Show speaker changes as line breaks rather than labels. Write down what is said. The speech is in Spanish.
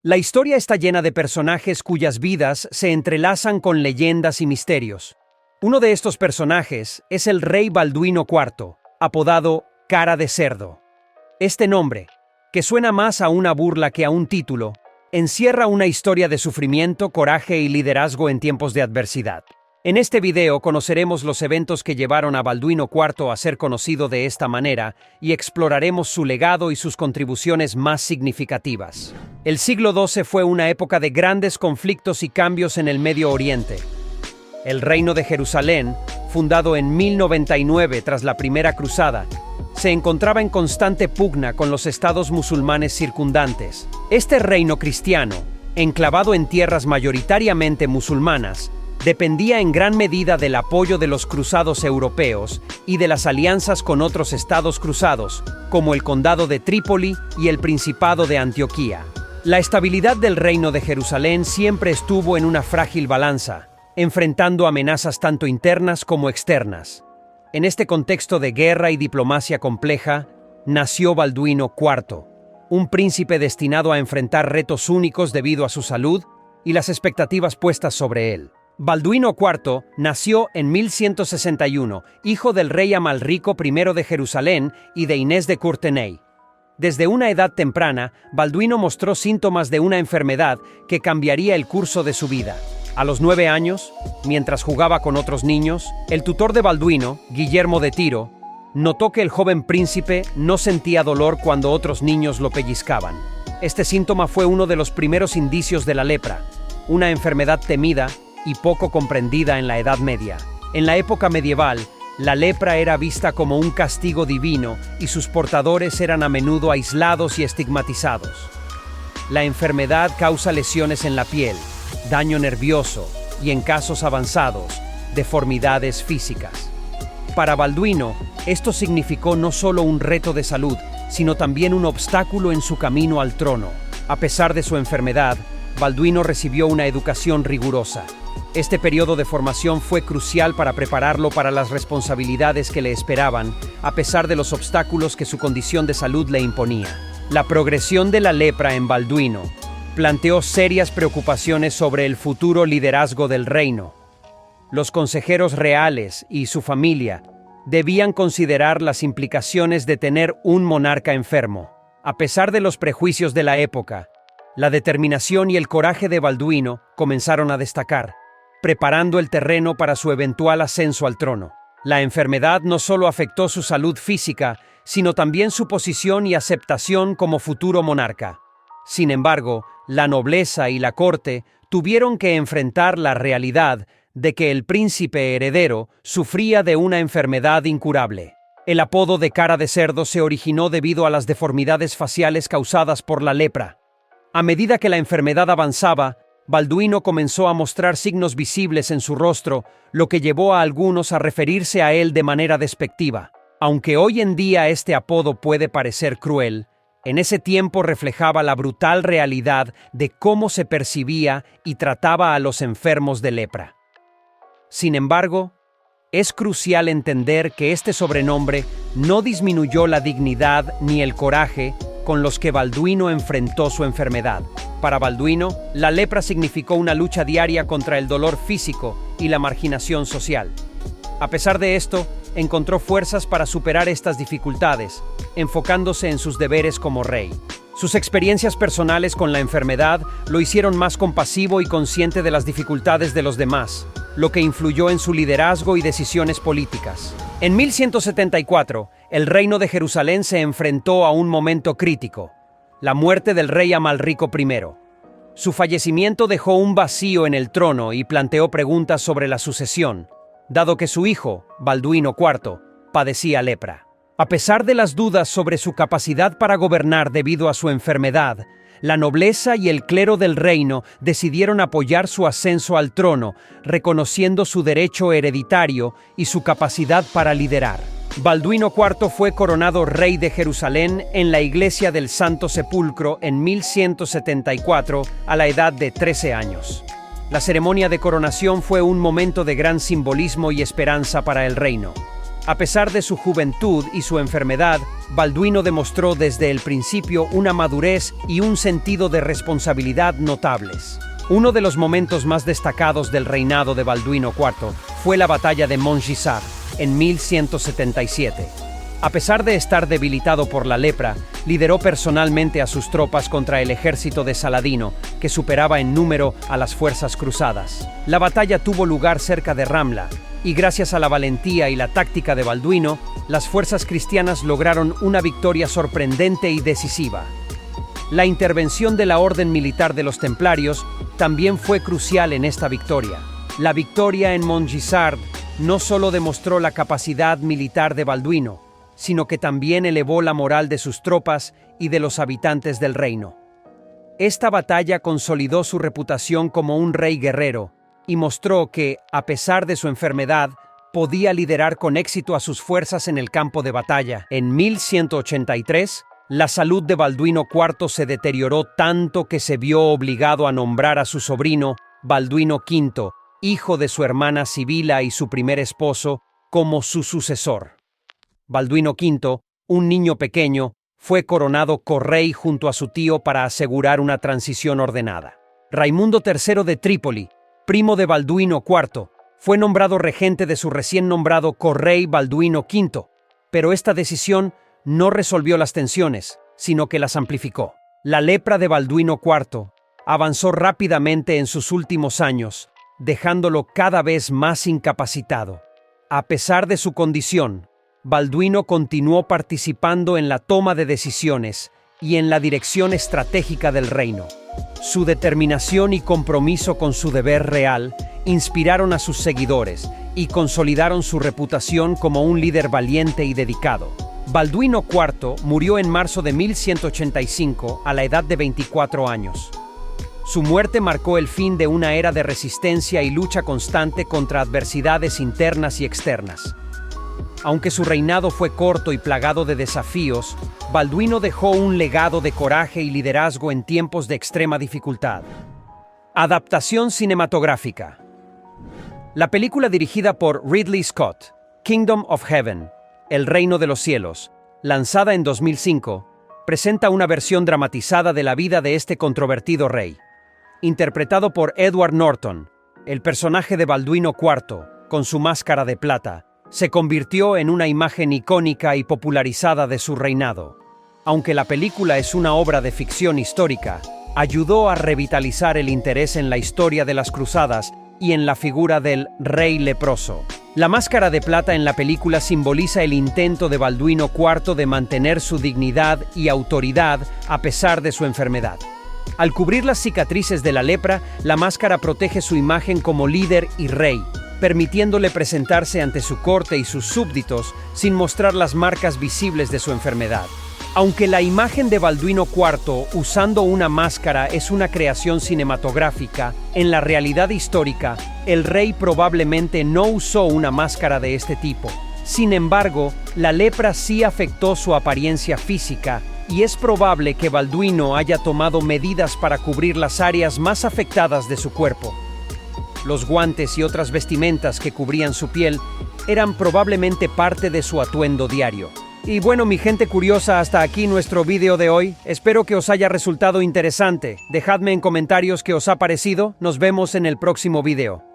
La historia está llena de personajes cuyas vidas se entrelazan con leyendas y misterios. Uno de estos personajes es el rey Balduino IV, apodado Cara de Cerdo. Este nombre, que suena más a una burla que a un título, encierra una historia de sufrimiento, coraje y liderazgo en tiempos de adversidad. En este video conoceremos los eventos que llevaron a Balduino IV a ser conocido de esta manera y exploraremos su legado y sus contribuciones más significativas. El siglo XII fue una época de grandes conflictos y cambios en el Medio Oriente. El Reino de Jerusalén, fundado en 1099 tras la Primera Cruzada, se encontraba en constante pugna con los estados musulmanes circundantes. Este reino cristiano, enclavado en tierras mayoritariamente musulmanas, dependía en gran medida del apoyo de los cruzados europeos y de las alianzas con otros estados cruzados, como el Condado de Trípoli y el Principado de Antioquía. La estabilidad del Reino de Jerusalén siempre estuvo en una frágil balanza, enfrentando amenazas tanto internas como externas. En este contexto de guerra y diplomacia compleja, nació Balduino IV, un príncipe destinado a enfrentar retos únicos debido a su salud y las expectativas puestas sobre él. Balduino IV nació en 1161, hijo del rey Amalrico I de Jerusalén y de Inés de Courtenay. Desde una edad temprana, Balduino mostró síntomas de una enfermedad que cambiaría el curso de su vida. A los 9 años, mientras jugaba con otros niños, el tutor de Balduino, Guillermo de Tiro, notó que el joven príncipe no sentía dolor cuando otros niños lo pellizcaban. Este síntoma fue uno de los primeros indicios de la lepra, una enfermedad temida y poco comprendida en la Edad Media. En la época medieval, la lepra era vista como un castigo divino y sus portadores eran a menudo aislados y estigmatizados. La enfermedad causa lesiones en la piel, daño nervioso y, en casos avanzados, deformidades físicas. Para Balduino, esto significó no solo un reto de salud, sino también un obstáculo en su camino al trono. A pesar de su enfermedad, Balduino recibió una educación rigurosa. Este periodo de formación fue crucial para prepararlo para las responsabilidades que le esperaban, a pesar de los obstáculos que su condición de salud le imponía. La progresión de la lepra en Balduino planteó serias preocupaciones sobre el futuro liderazgo del reino. Los consejeros reales y su familia debían considerar las implicaciones de tener un monarca enfermo. A pesar de los prejuicios de la época, la determinación y el coraje de Balduino comenzaron a destacar, preparando el terreno para su eventual ascenso al trono. La enfermedad no solo afectó su salud física, sino también su posición y aceptación como futuro monarca. Sin embargo, la nobleza y la corte tuvieron que enfrentar la realidad de que el príncipe heredero sufría de una enfermedad incurable. El apodo de Cara de Cerdo se originó debido a las deformidades faciales causadas por la lepra. A medida que la enfermedad avanzaba, Balduino comenzó a mostrar signos visibles en su rostro, lo que llevó a algunos a referirse a él de manera despectiva. Aunque hoy en día este apodo puede parecer cruel, en ese tiempo reflejaba la brutal realidad de cómo se percibía y trataba a los enfermos de lepra. Sin embargo, es crucial entender que este sobrenombre no disminuyó la dignidad ni el coraje con los que Balduino enfrentó su enfermedad. Para Balduino, la lepra significó una lucha diaria contra el dolor físico y la marginación social. A pesar de esto, encontró fuerzas para superar estas dificultades, enfocándose en sus deberes como rey. Sus experiencias personales con la enfermedad lo hicieron más compasivo y consciente de las dificultades de los demás, lo que influyó en su liderazgo y decisiones políticas. En 1174, el reino de Jerusalén se enfrentó a un momento crítico: la muerte del rey Amalrico I. Su fallecimiento dejó un vacío en el trono y planteó preguntas sobre la sucesión, dado que su hijo, Balduino IV, padecía lepra. A pesar de las dudas sobre su capacidad para gobernar debido a su enfermedad, la nobleza y el clero del reino decidieron apoyar su ascenso al trono, reconociendo su derecho hereditario y su capacidad para liderar. Balduino IV fue coronado rey de Jerusalén en la iglesia del Santo Sepulcro en 1174 a la edad de 13 años. La ceremonia de coronación fue un momento de gran simbolismo y esperanza para el reino. A pesar de su juventud y su enfermedad, Balduino demostró desde el principio una madurez y un sentido de responsabilidad notables. Uno de los momentos más destacados del reinado de Balduino IV fue la batalla de Montgisard, en 1177. A pesar de estar debilitado por la lepra, lideró personalmente a sus tropas contra el ejército de Saladino, que superaba en número a las fuerzas cruzadas. La batalla tuvo lugar cerca de Ramla, y gracias a la valentía y la táctica de Balduino, las fuerzas cristianas lograron una victoria sorprendente y decisiva. La intervención de la Orden Militar de los Templarios también fue crucial en esta victoria. La victoria en Montgisard no solo demostró la capacidad militar de Balduino, sino que también elevó la moral de sus tropas y de los habitantes del reino. Esta batalla consolidó su reputación como un rey guerrero y mostró que, a pesar de su enfermedad, podía liderar con éxito a sus fuerzas en el campo de batalla. En 1183, la salud de Balduino IV se deterioró tanto que se vio obligado a nombrar a su sobrino, Balduino V, hijo de su hermana Sibila y su primer esposo, como su sucesor. Balduino V, un niño pequeño, fue coronado correy junto a su tío para asegurar una transición ordenada. Raimundo III de Trípoli, primo de Balduino IV, fue nombrado regente de su recién nombrado correy Balduino V, pero esta decisión no resolvió las tensiones, sino que las amplificó. La lepra de Balduino IV avanzó rápidamente en sus últimos años, dejándolo cada vez más incapacitado. A pesar de su condición, Balduino continuó participando en la toma de decisiones y en la dirección estratégica del reino. Su determinación y compromiso con su deber real inspiraron a sus seguidores y consolidaron su reputación como un líder valiente y dedicado. Balduino IV murió en marzo de 1185 a la edad de 24 años. Su muerte marcó el fin de una era de resistencia y lucha constante contra adversidades internas y externas. Aunque su reinado fue corto y plagado de desafíos, Balduino dejó un legado de coraje y liderazgo en tiempos de extrema dificultad. Adaptación cinematográfica. La película dirigida por Ridley Scott, Kingdom of Heaven, El Reino de los Cielos, lanzada en 2005, presenta una versión dramatizada de la vida de este controvertido rey. Interpretado por Edward Norton, el personaje de Balduino IV, con su máscara de plata, se convirtió en una imagen icónica y popularizada de su reinado. Aunque la película es una obra de ficción histórica, ayudó a revitalizar el interés en la historia de las cruzadas y en la figura del rey leproso. La máscara de plata en la película simboliza el intento de Balduino IV de mantener su dignidad y autoridad a pesar de su enfermedad. Al cubrir las cicatrices de la lepra, la máscara protege su imagen como líder y rey, permitiéndole presentarse ante su corte y sus súbditos sin mostrar las marcas visibles de su enfermedad. Aunque la imagen de Balduino IV usando una máscara es una creación cinematográfica, en la realidad histórica, el rey probablemente no usó una máscara de este tipo. Sin embargo, la lepra sí afectó su apariencia física y es probable que Balduino haya tomado medidas para cubrir las áreas más afectadas de su cuerpo. Los guantes y otras vestimentas que cubrían su piel eran probablemente parte de su atuendo diario. Y bueno, mi gente curiosa, hasta aquí nuestro video de hoy. Espero que os haya resultado interesante. Dejadme en comentarios qué os ha parecido. Nos vemos en el próximo video.